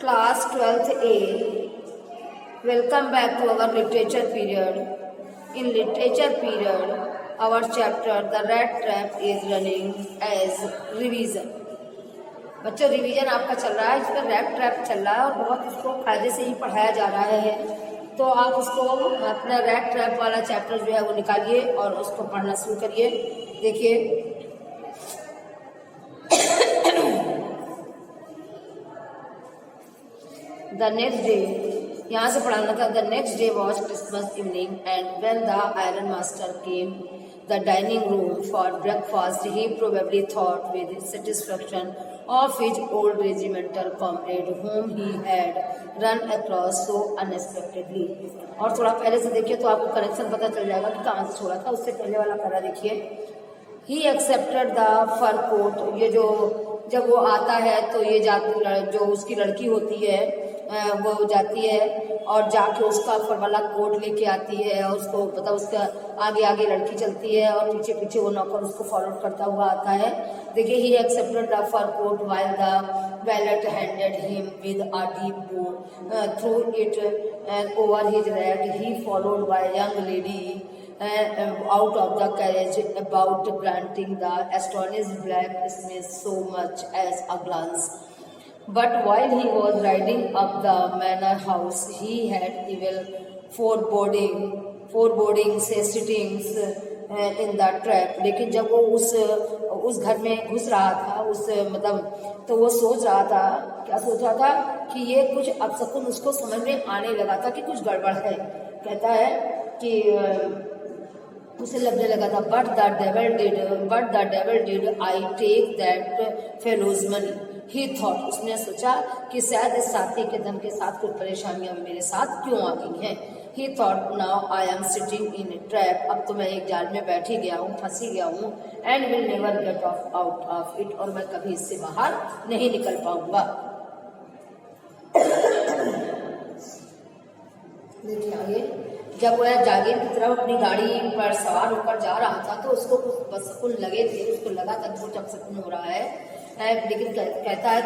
Class 12th A. Welcome back to our literature period. In literature period, our chapter The Rat Trap is running as revision. बच्चों revision आपका चल रहा है, इस पर rat trap चल रहा है और बहुत इसको फायदे से ही पढ़ाया जा रहा है। तो आप उसको अपना रैट ट्रैप वाला चैप्टर जो है वो निकालिए और उसको पढ़ना शुरू करिए। देखिए द नेक्स्ट डे, यहाँ से पढ़ाना था। The next day was Christmas evening and when the iron master came the dining room for breakfast he probably thought with satisfaction of his old regimental comrade whom he had run across so unexpectedly। और थोड़ा पहले से देखिए तो आपको connection पता चल जाएगा कि कहाँ से छोड़ा था। उससे पहले वाला पैरा देखिए। He accepted the fur coat। ये जो जब वो आता है तो ये जो उसकी लड़की होती है वो जाती है और जाके उसका फर वाला कोट लेके आती है और उसको पता उसका आगे आगे लड़की चलती है और पीछे पीछे वो नौकर उसको फॉलो करता हुआ आता है। देखिए he accepted the fur coat while the valet handed him with a deep bow through it and over his red he followed by young lady out of the carriage about granting the astonished blacksmith so much as a glance. But while he was riding up the manor house, he had evil foreboding say sittings in the trap। लेकिन जब वो उस घर में घुस रहा था उस मतलब तो वो सोच रहा था, क्या सोच रहा था कि ये कुछ अपशकुन उसको समझ में आने लगा था कि कुछ गड़बड़ है। कहता है कि उसे लगने लगा था but the devil did I take that fellow's money। he thought, उसने सोचा कि शायद इस साथी के धन के साथ कुछ परेशानियां मेरे साथ क्यों आ गई हैं। he thought now I am sitting in a trap। अब तो मैं एक जाल में बैठी गया हूँ, फंसी गया हूँ and will never get out of it। और मैं कभी इससे बाहर नहीं निकल पाऊंगा। देखिए आगे, जब वह जागीर की तरफ अपनी गाड़ी पर सवार होकर जा रहा था तो उसको कुछ अपशकुन लगे थे। उसको लगा था कुछ अपशकुन हो रहा है। लेकिन कहता है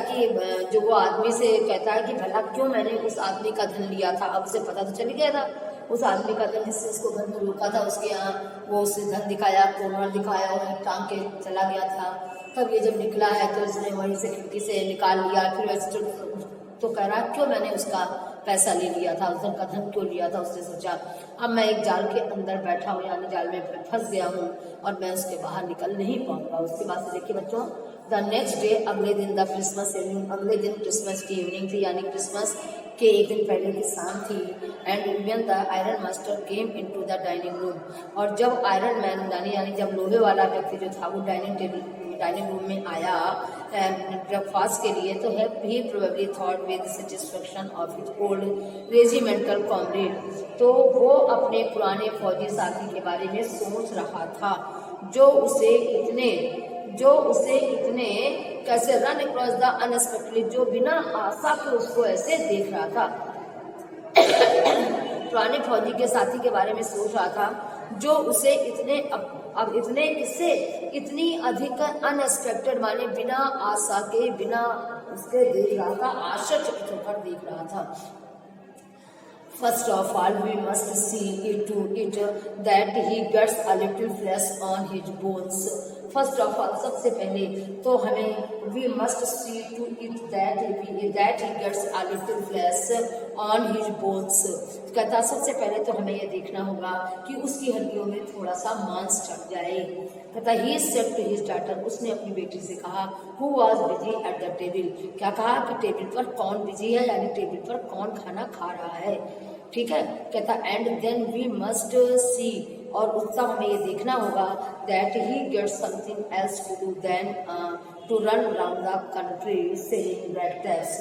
कि जो वो आदमी से कहता है कि भला क्यों मैंने उस आदमी का धन लिया था। अब उसे पता तो चल गया था उस आदमी का धन जिससे उसको घर में रोका था, उसके यहाँ वो उसे धन दिखाया, कोमर दिखाया और टांग के चला गया था। तब ये जब निकला है तो उसने वहीं से खिड़की से निकाल लिया। फिर तो कह रहा क्यों मैंने उसका पैसा ले लिया था, उस का धन क्यों लिया था। उसने सोचा अब मैं एक जाल के अंदर बैठा हूँ, यानी जाल में फंस गया हूँ और मैं उसके बाहर निकल नहीं पाऊंगा। उसके बाद से देखिए बच्चों, द नेक्स्ट डे, अगले दिन द क्रिसमस इवनिंग, अगले दिन क्रिसमस की इवनिंग थी, यानी क्रिसमस के एक दिन पहले की शाम थी। And when the iron master came into the dining room. और जब आयरन मैन यानी जब लोहे वाला व्यक्ति जो था वो डाइनिंग रूम में आया ब्रेकफास्ट के लिए, तो he probably thought with satisfaction of his old regimental comrade. तो वो अपने पुराने फौजी साथी के बारे में सोच रहा था जो उसे इतने कैसे रन अक्रॉस द अनएक्सपेक्टेडली, जो बिना आशा के उसको ऐसे देख रहा था। पुराने फौजी के साथी के बारे में सोच रहा था जो उसे इतनी अधिक अनएक्सपेक्टेड माने बिना आशा के बिना उसके देख रहा था, आश्चर्यचकित होकर देख रहा था। First of all, we must see to it that he gets a little flesh on his bones। First of all, सबसे पहले तो हमें we must see to it that he gets a little flesh on his bones। कहता सबसे पहले तो हमें ये देखना होगा कि उसकी हड्डियों में थोड़ा सा मांस चढ़ जाए। कहता he said to his daughter, उसने अपनी बेटी से कहा who was busy at the table। क्या कहा कि टेबल पर कौन बिजी है, यानी टेबल पर कौन खाना खा रहा है। ठीक है, कहता and then we must see, और उसका हमें ये देखना होगा that he gets something else to do then to run around the country selling red tapes.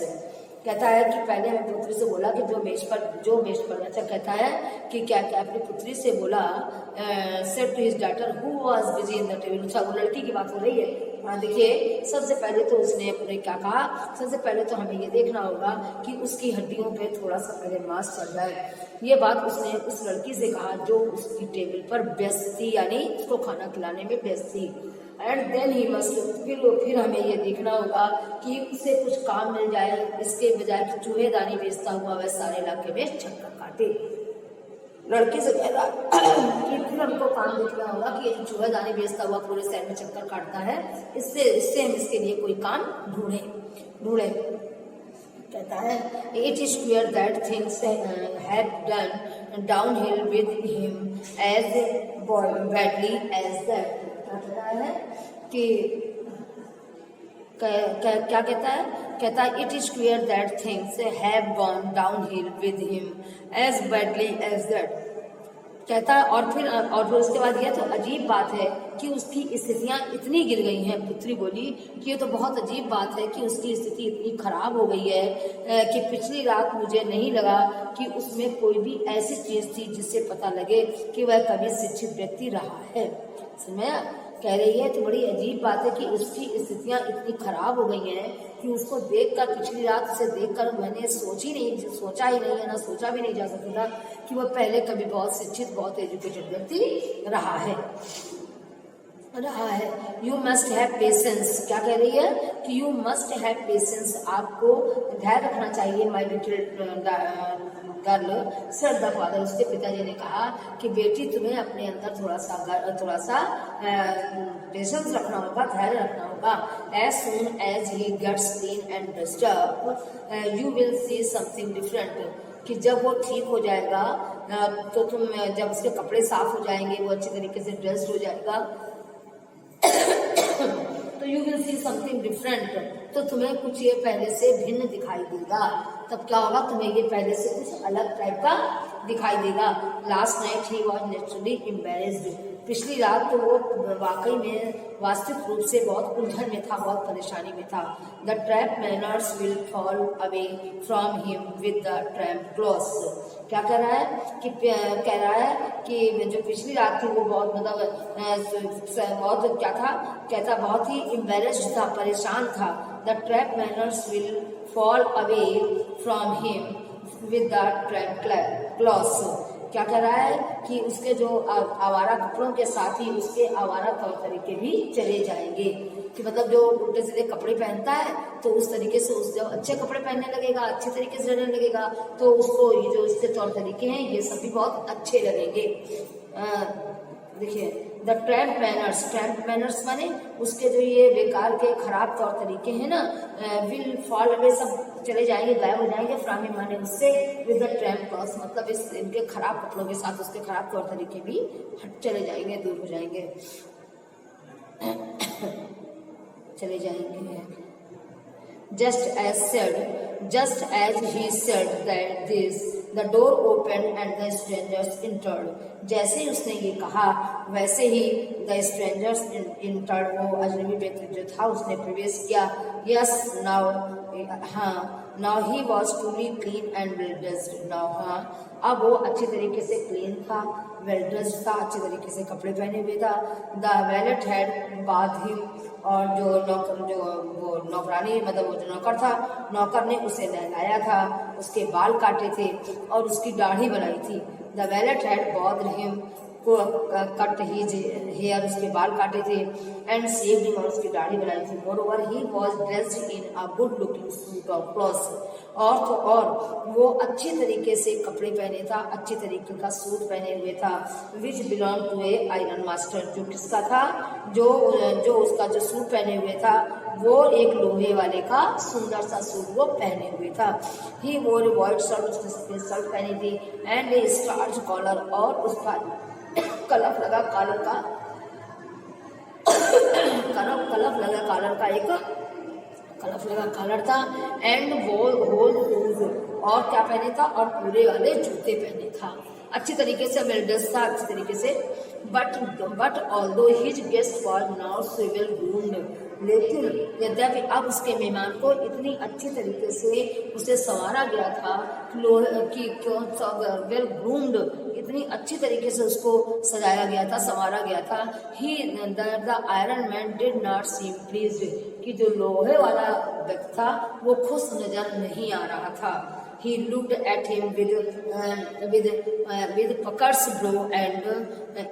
कहता है कि पहले मैं पुत्री से बोला कि जो मेज पर अच्छा कहता है कि क्या अपनी पुत्री से बोला said to his daughter who was busy in the table. अच्छा वो लड़की की बात हो रही है। देखिए सबसे पहले तो उसने अपने क्या कहा, सबसे पहले तो हमें ये देखना होगा कि उसकी हड्डियों पे थोड़ा सा पहले मांस चढ़ जाए। ये बात उसने उस लड़की से कहा जो उसकी टेबल पर व्यस्त थी, यानी उसको खाना खिलाने में व्यस्त थी। एंड देन ही मस्ट, फिर हमें ये देखना होगा कि उसे कुछ काम मिल जाए, इसके बजाय कि चूहेदानी बेचता हुआ वह सारे इलाके में चक्कर काटे। लड़की से कह रहा कि फिर हमको काम देखना होगा कि ये जो चूहेदानी बेचता हुआ पूरे शहर में चक्कर काटता है, इससे हम इसके लिए कोई काम ढूंढे। कहता है it is clear that things have done downhill with him as badly as that. कहता है कि क्या कहता है? कहता है it is clear that things have gone downhill with him as badly as that. कहता है और फिर उसके बाद यह तो अजीब बात है कि उसकी स्थितियां इतनी गिर गई हैं। पुत्री बोली कि ये तो बहुत अजीब बात है कि उसकी स्थिति इतनी खराब हो गई है कि पिछली रात मुझे नहीं लगा कि उसमें कोई भी ऐसी चीज थी जिससे पता लगे कि वह कभी शिक्षित व्यक्ति रहा है। समझा? कह रही है तो बड़ी अजीब बात है कि उसकी स्थितियां इतनी खराब हो गई हैं कि उसको देखकर, पिछली रात उसे देखकर मैंने सोचा ही नहीं है, ना सोचा भी नहीं जा सकता था कि वह पहले कभी बहुत शिक्षित, बहुत एजुकेटेड व्यक्ति रहा है। You must have patience. क्या कह रही है? कि यू मस्ट हैव पेशेंस, आपको धैर्य रखना चाहिए। My little girl said the father, उसके पिताजी ने कहा कि बेटी तुम्हें अपने अंदर थोड़ा सा पेशेंस रखना होगा, धैर्य रखना होगा। As soon as he gets clean and dressed up you will see something different, कि जब वो ठीक हो जाएगा तो तुम, जब उसके कपड़े साफ हो जाएंगे, वो अच्छी तरीके से ड्रेस्ड हो जाएगा, तो you will see something different, तो तुम्हें कुछ ये पहले से भिन्न दिखाई देगा। तब क्या होगा? तुम्हें ये पहले से कुछ अलग टाइप का दिखाई देगा। Last night he was naturally embarrassed, पिछली रात तो वो वाकई में वास्तविक रूप से बहुत उलझन में था, बहुत परेशानी में था। The trap manners will fall away from him with the tramp clothes. क्या कह रहा है? कि कह रहा है कि जो पिछली रात थी वो बहुत बहुत क्या था? कहता बहुत ही एम्बेरेस्ड था, परेशान था। The trap manners will fall away from him with the tramp clothes. क्या कह रहा है? कि उसके जो आवारा कपड़ों के साथ ही उसके आवारा तौर तरीके भी चले जाएंगे। कि मतलब जो उल्टे सीधे कपड़े पहनता है तो उस तरीके से जब अच्छे कपड़े पहनने लगेगा, अच्छे तरीके से रहने लगेगा, तो उसको ये जो इसके तौर तरीके हैं ये सब भी बहुत अच्छे लगेंगे। देखिए द ट्रैम्प मैनर्स माने उसके जो ये बेकार के खराब तौर तरीके हैं ना, विल फॉल अवे, सब चले जाएंगे, गायब हो जाएंगे। फ्रॉम हिम माने उससे, विद द ट्रैम्प क्लॉथ्स मतलब इनके खराब कपड़ों के साथ उसके खराब तौर तरीके भी चले जाएंगे, दूर हो जाएंगे, चले जाएंगे। just as he said that this, the door opened and the strangers entered. जैसे ही उसने ये कहा वैसे ही the strangers entered, वो अजनबी व्यक्ति जो था उसने प्रवेश किया। Yes, now he was truly clean and well dressed. Now अब वो अच्छी तरीके से क्लीन था, वेल ड्रेस्ड था, अच्छे तरीके से कपड़े पहने हुए था। The wallet had bathed him, और वो नौकरानी मतलब वो जो नौकर था, नौकर ने उसे नहलाया था, उसके बाल काटे थे और उसकी दाढ़ी बनाई थी। The wallet had bathed him, को कट हिज हेयर, उसके बाल काटे थे, एंड शेव्ड हिम, और उसकी दाढ़ी बनाई थी। मोreover he was dressed in a good looking suit of clothes, और वो अच्छी तरीके से कपड़े पहने था, अच्छी तरीके का सूट पहने हुए था। Which belong to a iron master, जो किसका था? जो उसका जो सूट पहने हुए था वो एक लोहे वाले का सुंदर सा सूट वो पहने हुए था। ही वोर ए व्हाइट शर्ट, उसने शर्ट पहनी थी, एंड ए स्टार्च कॉलर, और उसका कलफ लगा कॉलर का कलफ लगा कॉलर था। एंड होल शूज, और क्या पहने था? और पूरे वाले जूते पहने था। अच्छी तरीके से वेल ड्रेस था, अच्छी तरीके से। But although his guest was now so well groomed, लेकिन यद्यपि अब उसके मेहमान को इतनी अच्छी तरीके से उसे संवारा गया था कि वेल ग्रूम्ड, इतनी अच्छी तरीके से उसको सजाया गया था, संवारा गया था। He the iron man did not seem pleased, कि जो लोहे वाला व्यक्ति था वो खुश नजर नहीं आ रहा था। He looked at him with puckers brow, and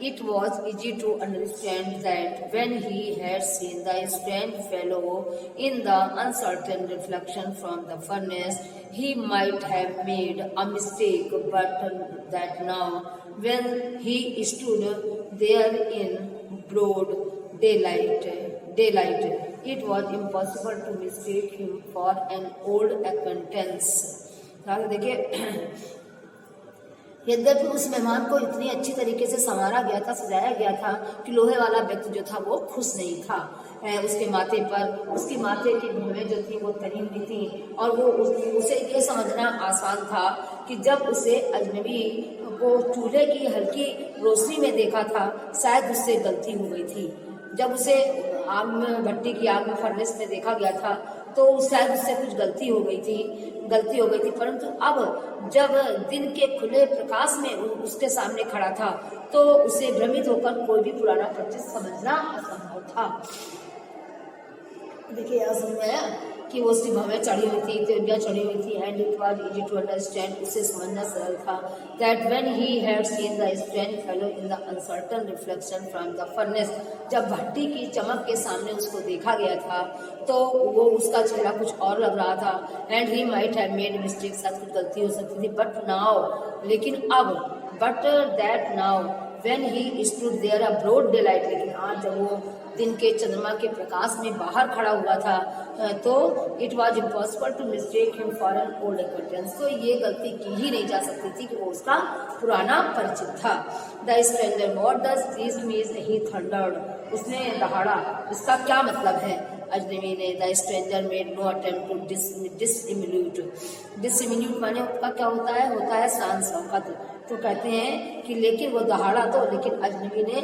it was easy to understand that when he had seen the strange fellow in the uncertain reflection from the furnace, he might have made a mistake, but that now, when he stood there in broad daylight, it was impossible to mistake him for an old acquaintance. देखिए, यद्यपि उस मेहमान को इतनी अच्छी तरीके से संवारा गया था, सजाया गया था कि लोहे वाला व्यक्ति जो था वो खुश नहीं था। उसके माथे पर उसकी माथे की भौहें जो थी वो तनी हुई थी, और वो उसे ये समझना आसान था कि जब उसे अजनबी को चूल्हे की हल्की रोशनी में देखा था, शायद उससे गलती हो गई थी। जब उसे आग में, भट्टी की आग में, फर्नेस में देखा गया था तो शायद उससे कुछ गलती हो गई थी। परंतु अब जब दिन के खुले प्रकाश में उसके सामने खड़ा था तो उसे भ्रमित होकर कोई भी पुराना परिचित समझना असंभव था। देखिए, यह समझ कि वो उसकी भवें चढ़ी हुई थी, तेलियां चढ़ी हुई थी, and it was easy to understand, उसे समझना सरल था, that when he had seen the strange fellow in the uncertain reflection from the furnace, जब भट्टी की चमक के सामने उसको देखा गया था तो वो उसका चेहरा कुछ और लग रहा था, and he might have made mistake, शायद कुछ गलती हो सकती थी, but that now when he stood there a broad daylight, लेकिन आज जब वो दिन के चंद्रमा के प्रकाश में बाहर खड़ा हुआ था तो it was impossible to mistake him for an old acquaintance, तो ये गलती की ही नहीं जा सकती थी कि वो उसका पुराना परिचित था। The stranger, what does this mean? He thundered, उसने दहाड़ा, इसका क्या मतलब है? अजनबी ने, the stranger made no attempt to dismount माने उसका क्या होता है शान शौकत। तो कहते हैं कि लेकिन वो दहाड़ा तो, लेकिन अजनबी ने,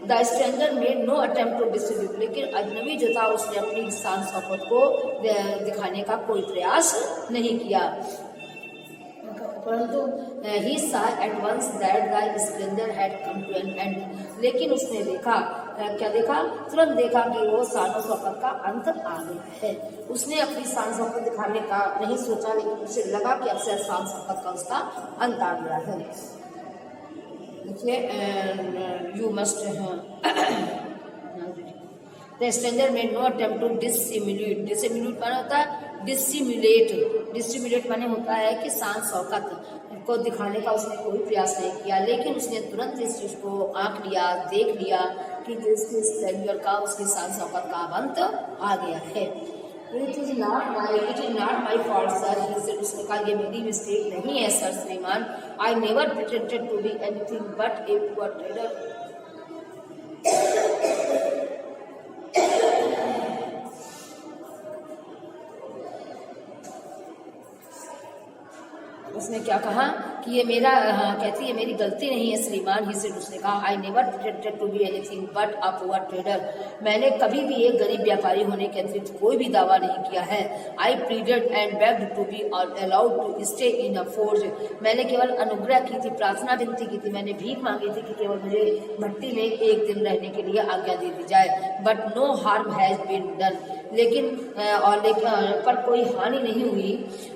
the stranger made no attempt to dismount, लेकिन अजनबी जो था उसने अपनी शान शौकत को दिखाने का कोई प्रयास नहीं किया। परंतु he saw at once that the splendour had come to an end, लेकिन उसने देखा, क्या देखा? तुरंत देखा कि वो शान शौकत का अंत आ गया है। उसने अपनी शान शौकत दिखाने का नहीं सोचा, लेकिन उसे लगा कि अब से शान शौकत का उसका अंत आ गया है। देखिए, you must the stranger made no attempt to dismount माने होता है डिस्ट्रीम्यूलेट माने होता है कि शान शौकत को दिखाने का उसने कोई प्रयास नहीं किया, लेकिन उसने तुरंत इस चीज को आंक लिया, देख लिया कि जिसके स्ट्रेंजर का, उसकी शान शौकत का अंत आ गया है। It is not my fault sir, उसने कहा ये मेरी मिस्टेक नहीं है सर श्रीमान, I never pretended to be anything but a poor trader. उसने क्या कहा कि ये मेरा, कहती है मेरी गलती नहीं है श्रीमान, उसने कहा I never pretended to be anything but a poor trader, मैंने कभी भी एक गरीब व्यापारी होने के अतिरिक्त कोई भी दावा नहीं किया है। I pleaded and begged to be allowed to stay in a forge, मैंने केवल अनुग्रह की थी, प्रार्थना विनती की थी, मैंने भीख मांगी थी कि केवल मुझे भट्टी में एक दिन रहने के लिए आज्ञा दे दी जाए। But no harm has been done, लेकिन पर कोई हानि नहीं हुई।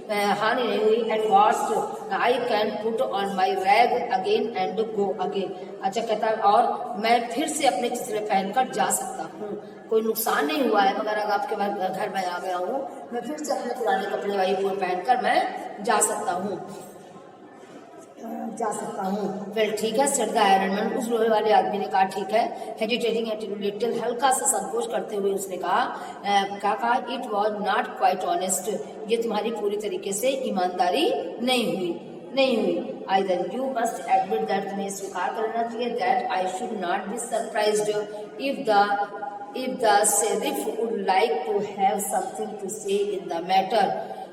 At last I can put on my rag again and go again, अच्छा कहता है और मैं फिर से अपने चित्रे पहनकर जा सकता हूँ, कोई नुकसान नहीं हुआ है, मगर अगर आपके घर में आ गया हूँ, मैं फिर से अपने पुराने कपड़े वाली पहनकर मैं जा सकता हूँ। वेल ठीक है सर द आयरनमैन, उस लोहे वाले आदमी ने कहा ठीक है। हेजिटेटिंग एट लिटिल, हल्का सा संकोच करते हुए उसने कहा it was not quite honest, ये तुम्हारी पूरी तरीके से ईमानदारी नहीं हुई। Either you must admit that, तुम्हें स्वीकार करना चाहिए, that I should not be surprised if the sheriff would like to have something to say in the matter,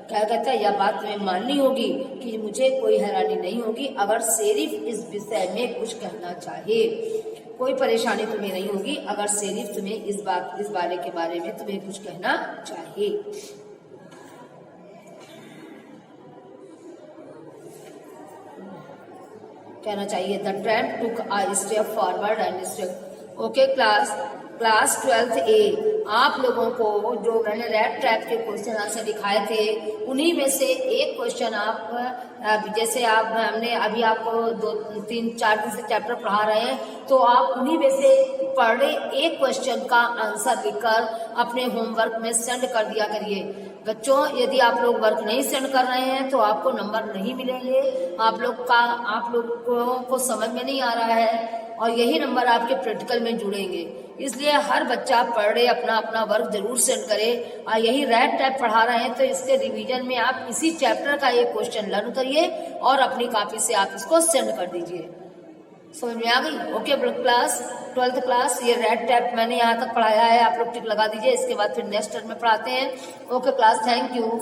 क्या कहता है, यह बात तुम्हें माननी होगी कि मुझे कोई हैरानी नहीं होगी अगर शेरिफ इस विषय में कुछ कहना चाहे, कोई परेशानी तुम्हें नहीं होगी अगर शेरिफ तुम्हें इस बारे के बारे में तुम्हें कुछ कहना चाहिए। कहना चाहिए। The tramp took a step forward and step, okay class 12th A, आप लोगों को जो मैंने रैट ट्रैप के क्वेश्चन आंसर दिखाए थे उन्हीं में से एक क्वेश्चन आप जैसे आप हमने अभी आपको 2-3-4 दिन से चैप्टर पढ़ा रहे हैं तो आप उन्हीं में से पढ़ रहे एक क्वेश्चन का आंसर लिखकर अपने होमवर्क में सेंड कर दिया करिए। बच्चों यदि आप लोग वर्क नहीं सेंड कर रहे हैं तो आपको नंबर नहीं मिलेंगे, आप लोगों को समझ में नहीं आ रहा है और यही नंबर आपके प्रैक्टिकल में जुड़ेंगे। इसलिए हर बच्चा पढ़ रहे अपना अपना वर्क जरूर सेंड करे और यही रैट ट्रैप पढ़ा रहे हैं तो इसके रिवीजन में आप इसी चैप्टर का एक क्वेश्चन लर्न करिए और अपनी कॉपी से आप इसको सेंड कर दीजिए। समझ में आ गई? ओके क्लास 12th क्लास, ये रैट ट्रैप मैंने यहाँ तक पढ़ाया है, आप लोग टिक लगा दीजिए। इसके बाद फिर नेक्स्ट टर्म में पढ़ाते हैं। Okay class, thank you.